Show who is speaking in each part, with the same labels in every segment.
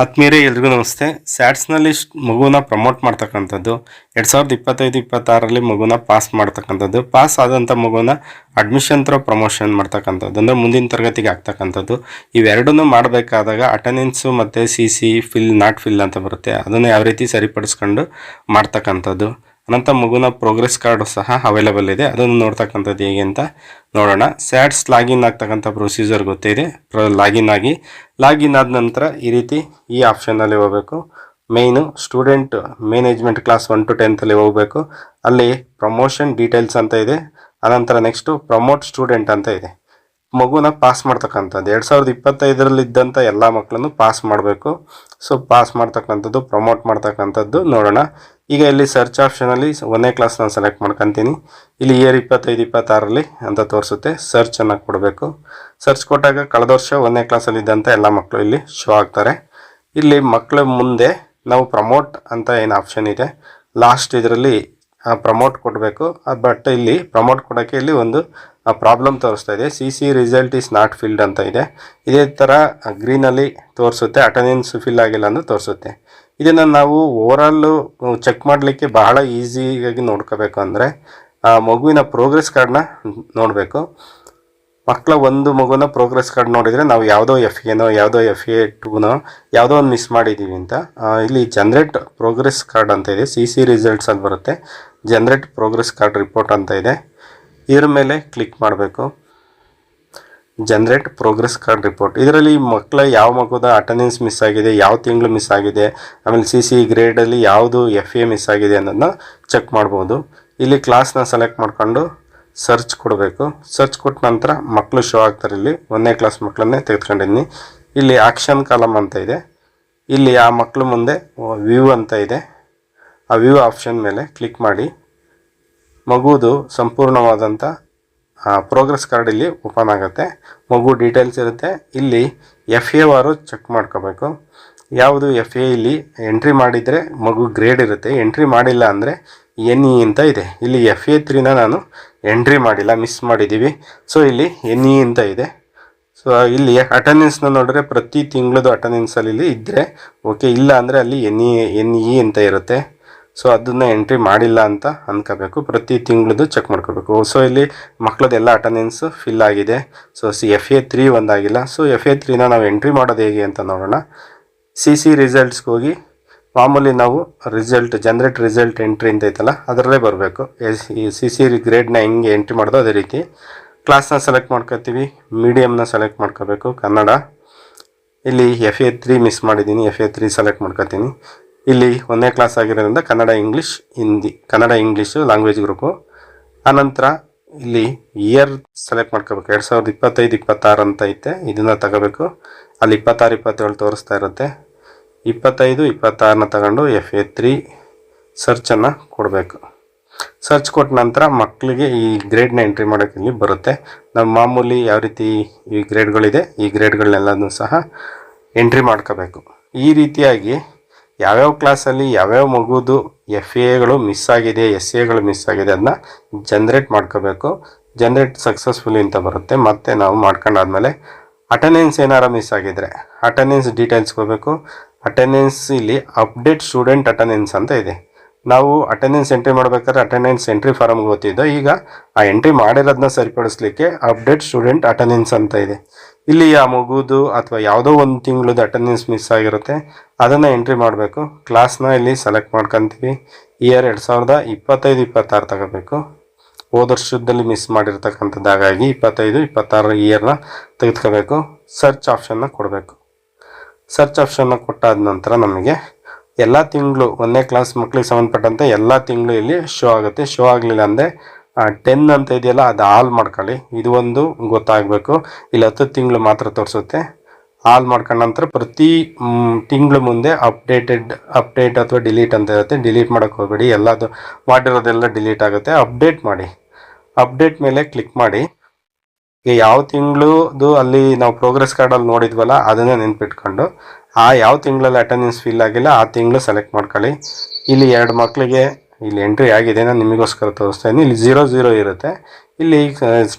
Speaker 1: ಆತ್ಮೀಯರೇ ಎಲ್ರಿಗೂ ನಮಸ್ತೆ. ಸ್ಯಾಟ್ಸ್ನಲ್ಲಿ ಮಗುನ ಪ್ರಮೋಟ್ ಮಾಡ್ತಕ್ಕಂಥದ್ದು, 2025-26ರಲ್ಲಿ ಮಗುನ ಪಾಸ್ ಮಾಡ್ತಕ್ಕಂಥದ್ದು, ಪಾಸ್ ಆದಂಥ ಮಗುನ ಅಡ್ಮಿಷನ್ ಥ್ರೂ ಪ್ರಮೋಷನ್ ಮಾಡ್ತಕ್ಕಂಥದ್ದು, ಅಂದರೆ ಮುಂದಿನ ತರಗತಿಗೆ ಆಗ್ತಕ್ಕಂಥದ್ದು. ಇವೆರಡನ್ನೂ ಮಾಡಬೇಕಾದಾಗ ಅಟೆಂಡೆನ್ಸು ಮತ್ತು CC ಫಿಲ್ ನಾಟ್ ಫಿಲ್ ಅಂತ ಬರುತ್ತೆ. ಅದನ್ನು ಯಾವ ರೀತಿ ಸರಿಪಡಿಸ್ಕೊಂಡು ಮಾಡ್ತಕ್ಕಂಥದ್ದು. ಅನಂತರ ಮಗುನ ಪ್ರೋಗ್ರೆಸ್ ಕಾರ್ಡು ಸಹ ಅವೈಲೇಬಲ್ ಇದೆ. ಅದನ್ನು ನೋಡ್ತಕ್ಕಂಥದ್ದು ಹೇಗೆ ಅಂತ ನೋಡೋಣ. ಸ್ಯಾಟ್ಸ್ ಲಾಗಿನ್ ಆಗ್ತಕ್ಕಂಥ ಪ್ರೊಸೀಜರ್ ಗೊತ್ತಿದೆ. ಲಾಗಿನ್ ಆದ ನಂತರ ಈ ರೀತಿ ಈ ಆಪ್ಷನ್ನಲ್ಲಿ ಹೋಗಬೇಕು. Main student management class 1 to 10th ಹೋಗಬೇಕು. ಅಲ್ಲಿ ಪ್ರಮೋಷನ್ ಡೀಟೇಲ್ಸ್ ಅಂತ ಇದೆ. ಅನಂತರ ನೆಕ್ಸ್ಟು ಪ್ರಮೋಟ್ ಸ್ಟೂಡೆಂಟ್ ಅಂತ ಇದೆ. ಮಗುನ ಪಾಸ್ ಮಾಡ್ತಕ್ಕಂಥದ್ದು 2025ರಲ್ಲಿ ಇದ್ದಂಥ ಎಲ್ಲ ಮಕ್ಕಳನ್ನು ಪಾಸ್ ಮಾಡಬೇಕು. ಸೊ ಪಾಸ್ ಮಾಡ್ತಕ್ಕಂಥದ್ದು, ಪ್ರಮೋಟ್ ಮಾಡ್ತಕ್ಕಂಥದ್ದು ನೋಡೋಣ. ಈಗ ಇಲ್ಲಿ ಸರ್ಚ್ ಆಪ್ಷನಲ್ಲಿ 1ನೇ ಕ್ಲಾಸ್ ನಾನು ಸೆಲೆಕ್ಟ್ ಮಾಡ್ಕೊತೀನಿ. ಇಲ್ಲಿ ಇಯರ್ 25-26ರಲ್ಲಿ ಅಂತ ತೋರಿಸುತ್ತೆ. ಸರ್ಚನ್ನು ಕೊಡಬೇಕು. ಸರ್ಚ್ ಕೊಟ್ಟಾಗ ಕಳೆದ ವರ್ಷ 1ನೇ ಕ್ಲಾಸಲ್ಲಿ ಇದ್ದಂಥ ಎಲ್ಲ ಮಕ್ಕಳು ಇಲ್ಲಿ ಶೋ ಆಗ್ತಾರೆ. ಇಲ್ಲಿ ಮಕ್ಕಳ ಮುಂದೆ ನಾವು ಪ್ರಮೋಟ್ ಅಂತ ಏನು ಆಪ್ಷನ್ ಇದೆ, ಲಾಸ್ಟ್ ಇದರಲ್ಲಿ ಪ್ರಮೋಟ್ ಕೊಡಬೇಕು. ಬಟ್ ಇಲ್ಲಿ ಪ್ರಮೋಟ್ ಕೊಡೋಕ್ಕೆ ಇಲ್ಲಿ ಒಂದು ಪ್ರಾಬ್ಲಮ್ ತೋರಿಸ್ತಾ ಇದೆ. CC result is not filled ಅಂತ ಇದೆ. ಇದೇ ಥರ ಗ್ರೀನಲ್ಲಿ ತೋರಿಸುತ್ತೆ, ಅಟೆಂಡೆನ್ಸ್ ಫಿಲ್ ಆಗಿಲ್ಲ ಅಂತ ತೋರಿಸುತ್ತೆ. ಇದನ್ನು ನಾವು ಓವರಾಲು ಚೆಕ್ ಮಾಡಲಿಕ್ಕೆ ಬಹಳ ಈಸಿಯಾಗಿ ನೋಡ್ಕೋಬೇಕು. ಅಂದರೆ ಮಗುವಿನ ಪ್ರೋಗ್ರೆಸ್ ಕಾರ್ಡ್ನ ನೋಡಬೇಕು. ಮಕ್ಕಳ ಒಂದು ಮಗುನ ಪ್ರೋಗ್ರೆಸ್ ಕಾರ್ಡ್ ನೋಡಿದರೆ ನಾವು ಯಾವುದೋ FAನೋ ಯಾವುದೋ FA2ನೋ ಯಾವುದೋ ಒಂದು ಮಿಸ್ ಮಾಡಿದ್ದೀವಿ ಅಂತ. ಇಲ್ಲಿ ಜನ್ರೇಟ್ ಪ್ರೋಗ್ರೆಸ್ ಕಾರ್ಡ್ ಅಂತ ಇದೆ. CC ರಿಸಲ್ಟ್ಸ್ ಅಂತ ಬರುತ್ತೆ. ಜನ್ರೇಟ್ ಪ್ರೋಗ್ರೆಸ್ ಕಾರ್ಡ್ ರಿಪೋರ್ಟ್ ಅಂತ ಇದೆ. ಇದ್ರ ಮೇಲೆ ಕ್ಲಿಕ್ ಮಾಡಬೇಕು. Generate progress card report. ಇದರಲ್ಲಿ ಮಕ್ಕಳ ಯಾವ ಮಗುದ ಅಟೆಂಡೆನ್ಸ್ ಮಿಸ್ ಆಗಿದೆ, ಯಾವ ತಿಂಗಳು ಮಿಸ್ ಆಗಿದೆ, ಆಮೇಲೆ CC ಗ್ರೇಡಲ್ಲಿ ಯಾವುದು FA ಮಿಸ್ ಆಗಿದೆ ಅನ್ನೋದನ್ನ ಚೆಕ್ ಮಾಡ್ಬೋದು. ಇಲ್ಲಿ ಕ್ಲಾಸ್ನ ಸೆಲೆಕ್ಟ್ ಮಾಡ್ಕೊಂಡು ಸರ್ಚ್ ಕೊಡಬೇಕು. ಸರ್ಚ್ ಕೊಟ್ಟ ನಂತರ ಮಕ್ಕಳು ಶೋ ಆಗ್ತಾರೆ. ಇಲ್ಲಿ 1ನೇ ಕ್ಲಾಸ್ ಮಕ್ಕಳನ್ನೇ ತೆಗೆದುಕೊಂಡಿದ್ದೀನಿ. ಇಲ್ಲಿ ಆಕ್ಷನ್ ಕಾಲಮ್ ಅಂತ ಇದೆ. ಇಲ್ಲಿ ಆ ಮಕ್ಕಳು ಮುಂದೆ ವ್ಯೂ ಅಂತ ಇದೆ. ಆ ವ್ಯೂ ಆಪ್ಷನ್ ಮೇಲೆ ಕ್ಲಿಕ್ ಮಾಡಿ ಮಗುವುದು ಸಂಪೂರ್ಣವಾದಂಥ ಪ್ರೋಗ್ರೆಸ್ ಕಾರ್ಡ್ ಇಲ್ಲಿ ಓಪನ್ ಆಗುತ್ತೆ. ಮಗು ಡೀಟೇಲ್ಸ್ ಇರುತ್ತೆ. ಇಲ್ಲಿ FA ವಾರು ಚೆಕ್ ಮಾಡ್ಕೋಬೇಕು. ಯಾವುದು FA ಇಲ್ಲಿ ಎಂಟ್ರಿ ಮಾಡಿದರೆ ಮಗು ಗ್ರೇಡ್ ಇರುತ್ತೆ. ಎಂಟ್ರಿ ಮಾಡಿಲ್ಲ ಅಂದರೆ NE ಅಂತ ಇದೆ. ಇಲ್ಲಿ FA3ನ ನಾನು ಎಂಟ್ರಿ ಮಾಡಿಲ್ಲ, ಮಿಸ್ ಮಾಡಿದ್ದೀವಿ. ಸೊ ಇಲ್ಲಿ NE ಅಂತ ಇದೆ. ಸೊ ಇಲ್ಲಿ ಅಟೆಂಡೆನ್ಸ್ನ ನೋಡಿದ್ರೆ ಪ್ರತಿ ತಿಂಗಳದು ಅಟೆಂಡೆನ್ಸಲ್ಲಿ ಇಲ್ಲಿ ಇದ್ದರೆ ಓಕೆ, ಇಲ್ಲ ಅಂದರೆ ಅಲ್ಲಿ NE ಅಂತ ಇರುತ್ತೆ. ಸೊ ಅದನ್ನು ಎಂಟ್ರಿ ಮಾಡಿಲ್ಲ ಅಂತ ಅಂದ್ಕೋಬೇಕು. ಪ್ರತಿ ತಿಂಗಳದು ಚೆಕ್ ಮಾಡ್ಕೋಬೇಕು. ಸೊ ಇಲ್ಲಿ ಮಕ್ಕಳದೆಲ್ಲ ಅಟೆಂಡೆನ್ಸ್ ಫಿಲ್ ಆಗಿದೆ. So FA3 ಒಂದಾಗಿಲ್ಲ. ಸೊ FA3ನ ನಾವು ಎಂಟ್ರಿ ಮಾಡೋದು ಹೇಗೆ ಅಂತ ನೋಡೋಣ. CC ರಿಸಲ್ಟ್ಸ್ಗೆ ಹೋಗಿ ಮಾಮೂಲಿ ನಾವು ಜನ್ರೇಟ್ ರಿಸಲ್ಟ್ ಎಂಟ್ರಿ ಅಂತ ಐತಲ್ಲ ಅದರಲ್ಲೇ ಬರಬೇಕು. ಈ CC ಗ್ರೇಡ್ನ ಹೆಂಗೆ ಎಂಟ್ರಿ ಮಾಡೋದು ಅದೇ ರೀತಿ ಕ್ಲಾಸ್ನ ಸೆಲೆಕ್ಟ್ ಮಾಡ್ಕೋತೀವಿ. ಮೀಡಿಯಮ್ನ ಸೆಲೆಕ್ಟ್ ಮಾಡ್ಕೋಬೇಕು. ಕನ್ನಡ. ಇಲ್ಲಿ FA3 ಮಿಸ್ ಮಾಡಿದ್ದೀನಿ. FA3 ಸೆಲೆಕ್ಟ್ ಮಾಡ್ಕೋತೀನಿ. ಇಲ್ಲಿ 1ನೇ ಕ್ಲಾಸ್ ಆಗಿರೋದ್ರಿಂದ ಕನ್ನಡ ಇಂಗ್ಲೀಷು ಲ್ಯಾಂಗ್ವೇಜ್ ಗ್ರೂಪು. ಆನಂತರ ಇಲ್ಲಿ ಇಯರ್ ಸೆಲೆಕ್ಟ್ ಮಾಡ್ಕೋಬೇಕು. 2025-26 ಅಂತ ಐತೆ. ಇದನ್ನು ತಗೋಬೇಕು. ಅಲ್ಲಿ 26-27 ತೋರಿಸ್ತಾ ಇರುತ್ತೆ. 25-26ನ ತಗೊಂಡು FA3 ಸರ್ಚನ್ನು ಕೊಡಬೇಕು. ಸರ್ಚ್ ಕೊಟ್ಟ ನಂತರ ಮಕ್ಕಳಿಗೆ ಈ ಗ್ರೇಡ್ನ ಎಂಟ್ರಿ ಮಾಡೋಕ್ಕೆ ಇಲ್ಲಿ ಬರುತ್ತೆ. ನಮ್ಮ ಮಾಮೂಲಿ ಯಾವ ರೀತಿ ಈ ಗ್ರೇಡ್ಗಳಿದೆ, ಈ ಗ್ರೇಡ್ಗಳನ್ನೆಲ್ಲನೂ ಸಹ ಎಂಟ್ರಿ ಮಾಡ್ಕೋಬೇಕು. ಈ ರೀತಿಯಾಗಿ ಯಾವ್ಯಾವ ಕ್ಲಾಸಲ್ಲಿ ಯಾವ್ಯಾವ ಮಗುದು FAಗಳು ಮಿಸ್ ಆಗಿದೆ, SAಗಳು ಮಿಸ್ ಆಗಿದೆ ಅದನ್ನ ಜನ್ರೇಟ್ ಮಾಡ್ಕೋಬೇಕು. ಜನ್ರೇಟ್ ಸಕ್ಸಸ್ಫುಲಿ ಅಂತ ಬರುತ್ತೆ. ಮತ್ತೆ ನಾವು ಮಾಡ್ಕೊಂಡಾದ್ಮೇಲೆ ಅಟೆಂಡೆನ್ಸ್ ಏನಾರ ಮಿಸ್ ಆಗಿದ್ರೆ ಅಟೆಂಡೆನ್ಸ್ ಡೀಟೇಲ್ಸ್ಗೆ ಹೋಗಬೇಕು. ಅಟೆಂಡೆನ್ಸ್ ಇಲ್ಲಿ ಅಪ್ಡೇಟ್ ಸ್ಟೂಡೆಂಟ್ ಅಟೆಂಡೆನ್ಸ್ ಅಂತ ಇದೆ. ನಾವು ಅಟೆಂಡೆನ್ಸ್ ಎಂಟ್ರಿ ಮಾಡಬೇಕಾದ್ರೆ ಅಟೆಂಡೆನ್ಸ್ ಎಂಟ್ರಿ ಫಾರಮ್ಗೆ ಓದ್ತಿದ್ದೋ. ಈಗ ಆ ಎಂಟ್ರಿ ಮಾಡಿರೋದನ್ನ ಸರಿಪಡಿಸ್ಲಿಕ್ಕೆ ಅಪ್ಡೇಟ್ ಸ್ಟೂಡೆಂಟ್ ಅಟೆಂಡೆನ್ಸ್ ಅಂತ ಇದೆ. ಇಲ್ಲಿ ಆ ಮಗುದು ಅಥವಾ ಯಾವುದೋ ಒಂದು ತಿಂಗಳದ್ದು ಅಟೆಂಡೆನ್ಸ್ ಮಿಸ್ ಆಗಿರುತ್ತೆ, ಅದನ್ನು ಎಂಟ್ರಿ ಮಾಡಬೇಕು. ಕ್ಲಾಸ್ನ ಇಲ್ಲಿ ಸೆಲೆಕ್ಟ್ ಮಾಡ್ಕೊತೀವಿ. ಇಯರ್ 2025-26 ತಗೋಬೇಕು. ಹೋದ ವರ್ಷದಲ್ಲಿ ಮಿಸ್ ಮಾಡಿರ್ತಕ್ಕಂಥದ್ದು, ಹಾಗಾಗಿ 25-26 ಇಯರ್ನ ತೆಗೆದುಕೋಬೇಕು. ಸರ್ಚ್ ಆಪ್ಷನ್ನ ಕೊಡಬೇಕು. ಸರ್ಚ್ ಆಪ್ಷನ್ನ ಕೊಟ್ಟಾದ ನಂತರ ನಮಗೆ ಎಲ್ಲ ತಿಂಗಳು 1ನೇ ಕ್ಲಾಸ್ ಮಕ್ಕಳಿಗೆ ಸಂಬಂಧಪಟ್ಟಂತೆ ಎಲ್ಲ ತಿಂಗಳು ಇಲ್ಲಿ ಶೋ ಆಗುತ್ತೆ. ಶೋ ಆಗಲಿಲ್ಲ ಅಂದರೆ 10 ಅಂತ ಇದೆಯಲ್ಲ ಅದು ಆಲ್ ಮಾಡ್ಕೊಳ್ಳಿ. ಇದು ಒಂದು ಗೊತ್ತಾಗಬೇಕು. ಇಲ್ಲಿ 10 ತಿಂಗಳು ಮಾತ್ರ ತೋರಿಸುತ್ತೆ. ಆಲ್ ಮಾಡ್ಕೊಂಡ ನಂತರ ಪ್ರತಿ ತಿಂಗಳು ಮುಂದೆ ಅಪ್ಡೇಟ್ ಅಥವಾ ಡಿಲೀಟ್ ಅಂತ ಇರುತ್ತೆ. ಡಿಲೀಟ್ ಮಾಡೋಕ್ಕೆ ಹೋಗಬೇಡಿ. ಎಲ್ಲದು ಮಾಡಿರೋದೆಲ್ಲ ಡಿಲೀಟ್ ಆಗುತ್ತೆ. ಅಪ್ಡೇಟ್ ಮಾಡಿ. ಅಪ್ಡೇಟ್ ಮೇಲೆ ಕ್ಲಿಕ್ ಮಾಡಿ. ಯಾವ ತಿಂಗಳದು ಅಲ್ಲಿ ನಾವು ಪ್ರೋಗ್ರೆಸ್ ಕಾರ್ಡಲ್ಲಿ ನೋಡಿದ್ವಲ್ಲ ಅದನ್ನು ನೆನ್ಪಿಟ್ಕೊಂಡು ಯಾವ ತಿಂಗಳಲ್ಲಿ ಅಟೆಂಡೆನ್ಸ್ ಫಿಲ್ ಆಗಿಲ್ಲ ಆ ತಿಂಗಳು ಸೆಲೆಕ್ಟ್ ಮಾಡ್ಕೊಳ್ಳಿ. ಇಲ್ಲಿ 2 ಮಕ್ಕಳಿಗೆ ಇಲ್ಲಿ ಎಂಟ್ರಿ ಆಗಿದೆ. ನಾನು ನಿಮಗೋಸ್ಕರ ತೋರಿಸ್ತಾ ಇದ್ದೀನಿ. ಇಲ್ಲಿ 00 ಇರುತ್ತೆ. ಇಲ್ಲಿ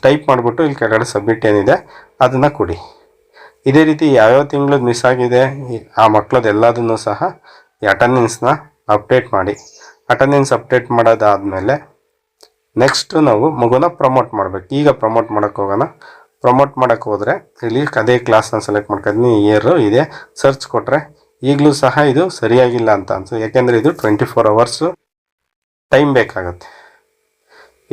Speaker 1: ಟೈಪ್ ಮಾಡಿಬಿಟ್ಟು ಇಲ್ಲಿ ಕೆಳಗಡೆ ಸಬ್ಮಿಟ್ ಏನಿದೆ ಅದನ್ನು ಕೊಡಿ. ಇದೇ ರೀತಿ ಯಾವ್ಯಾವ ತಿಂಗಳು ಮಿಸ್ ಆಗಿದೆ ಆ ಮಕ್ಕಳದ್ದು ಎಲ್ಲದನ್ನು ಸಹ ಈ ಅಟೆಂಡೆನ್ಸ್ನ ಅಪ್ಡೇಟ್ ಮಾಡಿ. ಅಟೆಂಡೆನ್ಸ್ ಅಪ್ಡೇಟ್ ಮಾಡೋದಾದಮೇಲೆ ನೆಕ್ಸ್ಟ್ ನಾವು ಮಗುನ ಪ್ರಮೋಟ್ ಮಾಡಬೇಕು. ಈಗ ಪ್ರಮೋಟ್ ಮಾಡೋಕ್ಕೆ ಹೋಗೋಣ. ಪ್ರಮೋಟ್ ಮಾಡೋಕ್ಕೆ ಹೋದರೆ ಇಲ್ಲಿ ಅದೇ ಕ್ಲಾಸ್ನ ಸೆಲೆಕ್ಟ್ ಮಾಡ್ಕೊತೀನಿ. ಇಯರು ಇದೆ, ಸರ್ಚ್ ಕೊಟ್ಟರೆ ಈಗಲೂ ಸಹ ಇದು ಸರಿಯಾಗಿಲ್ಲ ಅಂತ ಅನ್ಸುತ್ತೆ. ಯಾಕೆಂದರೆ ಇದು 24 ಅವರ್ಸು ಟೈಮ್ ಬೇಕಾಗುತ್ತೆ.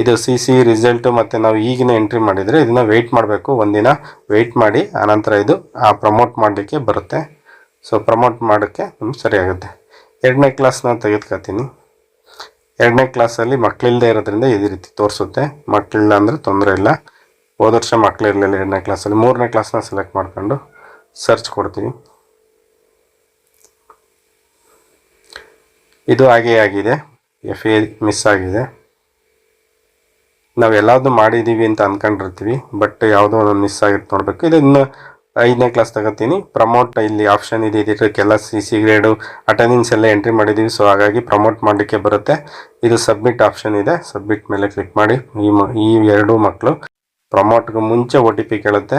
Speaker 1: ಇದು CC ರಿಸಲ್ಟು ಮತ್ತು ನಾವು ಈಗಿನ ಎಂಟ್ರಿ ಮಾಡಿದರೆ ಇದನ್ನು ವೆಯ್ಟ್ ಮಾಡಬೇಕು. ಒಂದಿನ ವೆಯ್ಟ್ ಮಾಡಿ ಆನಂತರ ಇದು ಪ್ರಮೋಟ್ ಮಾಡಲಿಕ್ಕೆ ಬರುತ್ತೆ. ಸೊ ಪ್ರಮೋಟ್ ಮಾಡೋಕ್ಕೆ ನಮ್ಗೆ ಸರಿಯಾಗುತ್ತೆ. 2ನೇ ಕ್ಲಾಸ್ನ ತೆಗೆದುಕೊತೀನಿ. 2ನೇ ಕ್ಲಾಸಲ್ಲಿ ಮಕ್ಕಳಿಲ್ಲದೆ ಇರೋದ್ರಿಂದ ಇದೇ ರೀತಿ ತೋರಿಸುತ್ತೆ. ಮಕ್ಕಳಿಲ್ಲ ಅಂದರೆ ತೊಂದರೆ ಇಲ್ಲ. ಹೋದ ವರ್ಷ ಮಕ್ಕಳಿರಲಿಲ್ಲ 2ನೇ ಕ್ಲಾಸಲ್ಲಿ. 3ನೇ ಕ್ಲಾಸ್ನ ಸೆಲೆಕ್ಟ್ ಮಾಡ್ಕೊಂಡು ಸರ್ಚ್ ಕೊಡ್ತೀವಿ. ಇದು ಹಾಗೇ ಆಗಿದೆ, FA ಮಿಸ್ ಆಗಿದೆ. ನಾವು ಎಲ್ಲದೂ ಮಾಡಿದ್ದೀವಿ ಅಂತ ಅಂದ್ಕೊಂಡಿರ್ತೀವಿ, ಬಟ್ ಯಾವುದೋ ಒಂದು ಮಿಸ್ ಆಗಿತ್ತು ನೋಡಬೇಕು. ಇದನ್ನು 5ನೇ ಕ್ಲಾಸ್ ತಗೋತೀನಿ. ಪ್ರಮೋಟ್ ಇಲ್ಲಿ ಆಪ್ಷನ್ ಇದೆ. ಇದಕ್ಕೆಲ್ಲ CC ಗ್ರೇಡು ಅಟೆಂಡೆನ್ಸ್ ಎಲ್ಲ ಎಂಟ್ರಿ ಮಾಡಿದ್ದೀವಿ. ಸೊ ಹಾಗಾಗಿ ಪ್ರಮೋಟ್ ಮಾಡಲಿಕ್ಕೆ ಬರುತ್ತೆ. ಇದು ಸಬ್ಮಿಟ್ ಆಪ್ಷನ್ ಇದೆ. ಸಬ್ಮಿಟ್ ಮೇಲೆ ಕ್ಲಿಕ್ ಮಾಡಿ. ಈ 2 ಮಕ್ಕಳು ಪ್ರಮೋಟ್ಗೆ ಮುಂಚೆ OTP ಕೇಳುತ್ತೆ.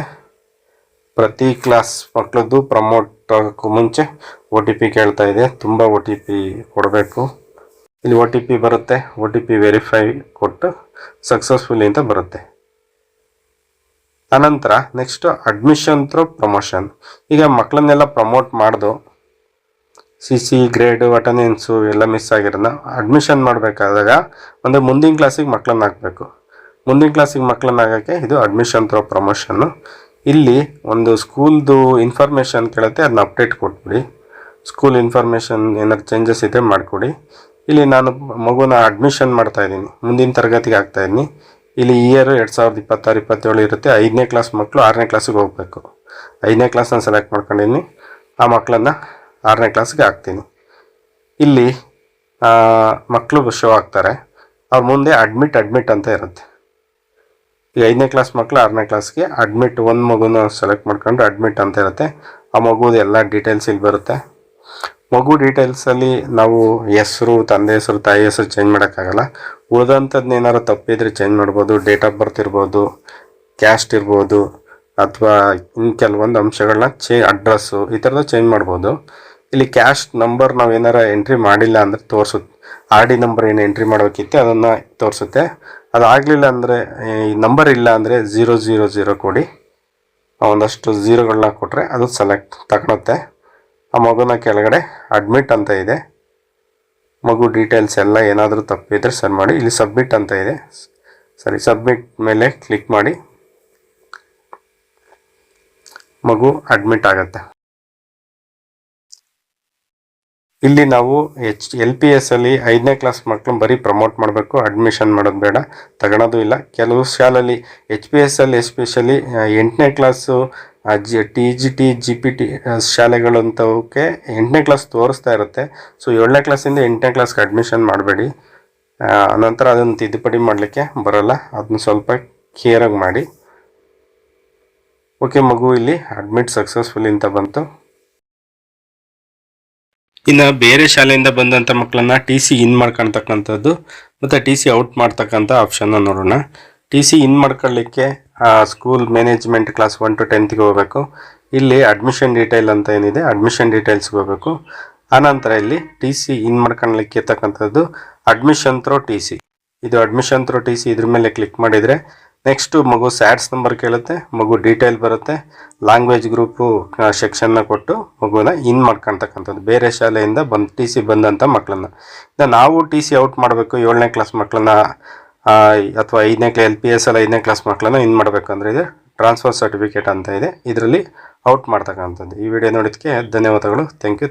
Speaker 1: ಪ್ರತಿ ಕ್ಲಾಸ್ ಮಕ್ಕಳದ್ದು ಪ್ರಮೋಟ್ ಆಗೋಕ್ಕೂ ಮುಂಚೆ OTP ಕೇಳ್ತಾ ಇದೆ. ತುಂಬ OTP ಕೊಡಬೇಕು. ಇಲ್ಲಿ OTP ಬರುತ್ತೆ. OTP ವೆರಿಫೈ ಕೊಟ್ಟು ಸಕ್ಸಸ್ಫುಲಿ ಅಂತ ಬರುತ್ತೆ. ಅನಂತರ ನೆಕ್ಸ್ಟ್ ಅಡ್ಮಿಷನ್ ಥ್ರೂ ಪ್ರಮೋಷನ್. ಈಗ ಮಕ್ಕಳನ್ನೆಲ್ಲ ಪ್ರಮೋಟ್ ಮಾಡ್ದು CC ಗ್ರೇಡು ಅಟೆಂಡೆನ್ಸು ಎಲ್ಲ ಮಿಸ್ ಆಗಿರೋದನ್ನ ಅಡ್ಮಿಷನ್ ಮಾಡಬೇಕಾದಾಗ ಅಂದರೆ ಮುಂದಿನ ಕ್ಲಾಸಿಗೆ ಮಕ್ಕಳನ್ನ ಹಾಕಬೇಕು. ಮುಂದಿನ ಕ್ಲಾಸಿಗೆ ಮಕ್ಕಳನ್ನ ಹಾಕೋಕ್ಕೆ ಇದು ಅಡ್ಮಿಷನ್ ಥ್ರೂ ಪ್ರಮೋಷನ್ನು. ಇಲ್ಲಿ ಒಂದು ಸ್ಕೂಲ್ದು ಇನ್ಫಾರ್ಮೇಷನ್ ಕೇಳುತ್ತೆ, ಅದನ್ನ ಅಪ್ಡೇಟ್ ಕೊಟ್ಬಿಡಿ. ಸ್ಕೂಲ್ ಇನ್ಫಾರ್ಮೇಷನ್ ಏನಾದ್ರು ಚೇಂಜಸ್ ಇದ್ದರೆ ಮಾಡಿಕೊಡಿ. ಇಲ್ಲಿ ನಾನು ಮಗುನ ಅಡ್ಮಿಷನ್ ಮಾಡ್ತಾಯಿದ್ದೀನಿ, ಮುಂದಿನ ತರಗತಿಗೆ ಹಾಕ್ತಾಯಿದ್ದೀನಿ. ಇಲ್ಲಿ ಇಯರ್ 2026-27 ಇರುತ್ತೆ. 5ನೇ ಕ್ಲಾಸ್ ಮಕ್ಕಳು 6ನೇ ಕ್ಲಾಸಿಗೆ ಹೋಗಬೇಕು. 5ನೇ ಕ್ಲಾಸ್ನ ಸೆಲೆಕ್ಟ್ ಮಾಡ್ಕೊಂಡಿದ್ದೀನಿ. ಆ ಮಕ್ಕಳನ್ನು 6ನೇ ಕ್ಲಾಸ್ಗೆ ಹಾಕ್ತೀನಿ. ಇಲ್ಲಿ ಮಕ್ಕಳು ಶೋ ಆಗ್ತಾರೆ. ಅವ್ರ ಮುಂದೆ ಅಡ್ಮಿಟ್ ಅಂತ ಇರುತ್ತೆ. ಈಗ 5ನೇ ಕ್ಲಾಸ್ ಮಕ್ಕಳು 6ನೇ ಕ್ಲಾಸ್ಗೆ ಅಡ್ಮಿಟ್ ಒಂದು ಮಗುನ ಸೆಲೆಕ್ಟ್ ಮಾಡ್ಕೊಂಡು ಅಡ್ಮಿಟ್ ಅಂತ ಇರುತ್ತೆ. ಆ ಮಗುದು ಎಲ್ಲ ಡೀಟೇಲ್ಸ್ ಇಲ್ಲಿ ಬರುತ್ತೆ. ಮಗು ಡೀಟೇಲ್ಸಲ್ಲಿ ನಾವು ಹೆಸರು, ತಂದೆ ಹೆಸರು, ತಾಯಿ ಹೆಸರು ಚೇಂಜ್ ಮಾಡೋಕ್ಕಾಗಲ್ಲ. ಉಳಿದಂಥದ್ದು ಏನಾರು ತಪ್ಪಿದ್ರೆ ಚೇಂಜ್ ಮಾಡ್ಬೋದು. ಡೇಟ್ ಆಫ್ ಬರ್ತ್ ಇರ್ಬೋದು, ಕ್ಯಾಸ್ಟ್ ಇರ್ಬೋದು, ಅಥವಾ ಇನ್ನು ಕೆಲವೊಂದು ಅಂಶಗಳನ್ನ ಅಡ್ರೆಸ್ಸು ಈ ಥರದ್ದು ಚೇಂಜ್ ಮಾಡ್ಬೋದು. ಇಲ್ಲಿ ಕ್ಯಾಸ್ಟ್ ನಂಬರ್ ನಾವು ಏನಾರು ಎಂಟ್ರಿ ಮಾಡಿಲ್ಲ ಅಂದರೆ ತೋರಿಸುತ್ತೆ. RD ನಂಬರ್ ಏನು ಎಂಟ್ರಿ ಮಾಡೋಕ್ಕಿತ್ತೆ ಅದನ್ನು ತೋರಿಸುತ್ತೆ. ಅದಾಗಲಿಲ್ಲ ಅಂದರೆ ಈ ನಂಬರ್ ಇಲ್ಲ ಅಂದರೆ 000 ಕೊಡಿ. ಒಂದಷ್ಟು ಝೀರೋಗಳನ್ನ ಕೊಟ್ಟರೆ ಅದು ಸೆಲೆಕ್ಟ್ ತಗೊಳುತ್ತೆ. ಆ ಮಗುನ ಕೆಳಗಡೆ ಅಡ್ಮಿಟ್ ಅಂತ ಇದೆ. ಮಗು ಡೀಟೇಲ್ಸ್ ಎಲ್ಲ ಏನಾದರೂ ತಪ್ಪಿದ್ರೆ ಸರಿ ಮಾಡಿ. ಇಲ್ಲಿ ಸಬ್ಮಿಟ್ ಅಂತ ಇದೆ. ಸರಿ, ಸಬ್ಮಿಟ್ ಮೇಲೆ ಕ್ಲಿಕ್ ಮಾಡಿ. ಮಗು ಅಡ್ಮಿಟ್ ಆಗುತ್ತೆ. ಇಲ್ಲಿ ನಾವು LPS ಅಲ್ಲಿ 5ನೇ ಕ್ಲಾಸ್ ಮಕ್ಕಳು ಬರೀ ಪ್ರಮೋಟ್ ಮಾಡಬೇಕು, ಅಡ್ಮಿಷನ್ ಮಾಡೋದು ಬೇಡ, ತಗೊಳೋದು ಇಲ್ಲ. ಕೆಲವು ಶಾಲೆಯಲ್ಲಿ HPS ಅಲ್ಲಿ ಎಸ್ಪೆಷಲಿ 8ನೇ ಕ್ಲಾಸು TGT GPT ಶಾಲೆಗಳಂತವಕ್ಕೆ 8ನೇ ಕ್ಲಾಸ್ ತೋರಿಸ್ತಾ ಇರುತ್ತೆ. ಸೊ 7ನೇ ಕ್ಲಾಸಿಂದ 8ನೇ ಕ್ಲಾಸ್ಗೆ ಅಡ್ಮಿಷನ್ ಮಾಡಬೇಡಿ. ನಂತರ ಅದನ್ನು ತಿದ್ದುಪಡಿ ಮಾಡಲಿಕ್ಕೆ ಬರೋಲ್ಲ. ಅದನ್ನ ಸ್ವಲ್ಪ ಕೇರಾಗಿ ಮಾಡಿ. ಓಕೆ, ಮಗು ಇಲ್ಲಿ ಅಡ್ಮಿಟ್ ಸಕ್ಸಸ್ಫುಲ್ ಅಂತ ಬಂತು. ಇನ್ನು ಬೇರೆ ಶಾಲೆಯಿಂದ ಬಂದಂಥ ಮಕ್ಕಳನ್ನ TC ಇನ್ ಮಾಡ್ಕೊಳ್ತಕ್ಕಂಥದ್ದು ಮತ್ತು TC ಔಟ್ ಮಾಡ್ತಕ್ಕಂಥ ಆಪ್ಷನ್ನ ನೋಡೋಣ. TC ಇನ್ ಮಾಡ್ಕೊಳ್ಳಿಕ್ಕೆ ಸ್ಕೂಲ್ ಮ್ಯಾನೇಜ್ಮೆಂಟ್ ಕ್ಲಾಸ್ 1 to 10ಗೆ ಹೋಗಬೇಕು. ಇಲ್ಲಿ ಅಡ್ಮಿಷನ್ ಡೀಟೇಲ್ ಅಂತ ಏನಿದೆ, ಅಡ್ಮಿಷನ್ ಡೀಟೇಲ್ಸ್ಗೆ ಹೋಗಬೇಕು. ಆನಂತರ ಇಲ್ಲಿ TC ಇನ್ ಮಾಡ್ಕೊಳ್ಳಿಕ್ಕೆ ಇರ್ತಕ್ಕಂಥದ್ದು ಅಡ್ಮಿಷನ್ ಥ್ರೂ TC. ಇದು ಅಡ್ಮಿಷನ್ ಥ್ರೂ TC. ಇದ್ರ ಮೇಲೆ ಕ್ಲಿಕ್ ಮಾಡಿದರೆ ನೆಕ್ಸ್ಟು ಮಗು ಸ್ಯಾಟ್ಸ್ ನಂಬರ್ ಕೇಳುತ್ತೆ, ಮಗು ಡೀಟೇಲ್ ಬರುತ್ತೆ, ಲ್ಯಾಂಗ್ವೇಜ್ ಗ್ರೂಪು ಸೆಕ್ಷನ್ನ ಕೊಟ್ಟು ಮಗುನ ಇನ್ ಮಾಡ್ಕೊಳ್ತಕ್ಕಂಥದ್ದು. ಬೇರೆ ಶಾಲೆಯಿಂದ TC ಬಂದಂಥ ಮಕ್ಕಳನ್ನ ನಾವು TC ಔಟ್ ಮಾಡಬೇಕು. 7ನೇ ಕ್ಲಾಸ್ ಮಕ್ಕಳನ್ನ ಅಥವಾ 5ನೇ LPS ಅಲ್ಲಿ 5ನೇ ಕ್ಲಾಸ್ ಮಕ್ಕಳನ್ನ ಇನ್ ಮಾಡಬೇಕಂದ್ರೆ ಇದು ಟ್ರಾನ್ಸ್ಫರ್ ಸರ್ಟಿಫಿಕೇಟ್ ಅಂತ ಇದೆ, ಇದರಲ್ಲಿ ಔಟ್ ಮಾಡ್ತಕ್ಕಂಥದ್ದು. ಈ ವಿಡಿಯೋ ನೋಡೋದಕ್ಕೆ ಧನ್ಯವಾದಗಳು. Thank you.